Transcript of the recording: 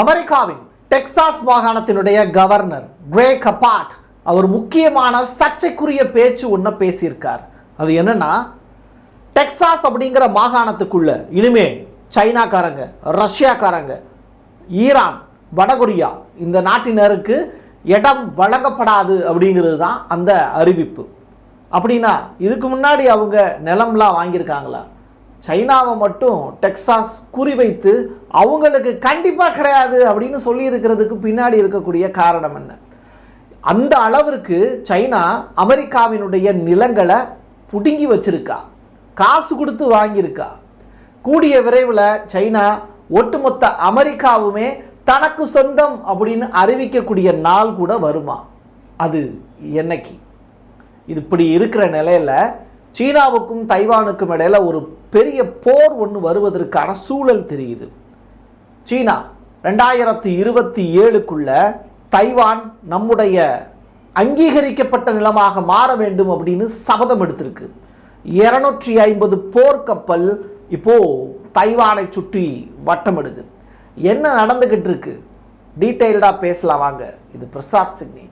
அமெரிக்காவின் Texas மாகாணத்தினுடைய governor Craig about அவர் முக்கியமான சர்ச்சைக்குரிய பேச்சு ஒன்று பேசியிருக்கார். அது என்னன்னா, டெக்சாஸ் அப்படிங்கிற மாகாணத்துக்குள்ள இனிமே சைனாக்காரங்க, ரஷ்யாக்காரங்க, ஈரான், வடகொரியா இந்த நாட்டினருக்கு இடம் வழங்கப்படாது அப்படிங்கிறது தான் அந்த அறிவிப்பு. அப்படின்னா இதுக்கு முன்னாடி அவங்க நிலம்லாம் வாங்கியிருக்காங்களா? சைனாவை மட்டும் டெக்சாஸ் குறிவைத்து அவங்களுக்கு கண்டிப்பாக கிடையாது அப்படின்னு சொல்லியிருக்கிறதுக்கு பின்னாடி இருக்கக்கூடிய காரணம் என்ன? அந்த அளவிற்கு சைனா அமெரிக்காவினுடைய நிலங்களை பிடுங்கி வச்சிருக்கா, காசு கொடுத்து வாங்கியிருக்கா. கூடிய விரைவில் சைனா ஒட்டுமொத்த அமெரிக்காவுமே தனக்கு சொந்தம் அப்படின்னு அறிவிக்கக்கூடிய நாள் கூட வருமா? அது என்னைக்கு? இது இப்படி இருக்கிற நிலையில் சீனாவுக்கும் தைவானுக்கும் இடையில ஒரு பெரிய போர் ஒன்று வருவதற்கான சூழல் தெரியுது. சீனா 2027க்குள்ள தைவான் நம்முடைய அங்கீகரிக்கப்பட்ட நிலமாக மாற வேண்டும் அப்படின்னு சபதம் எடுத்திருக்கு. 250 போர்க்கப்பல் இப்போ தைவானை சுற்றி வட்டமிடுது. என்ன நடந்துகிட்டு இருக்கு? டீட்டெயில்டாக பேசலாம் வாங்க. இது பிரசாத் சிக்னி.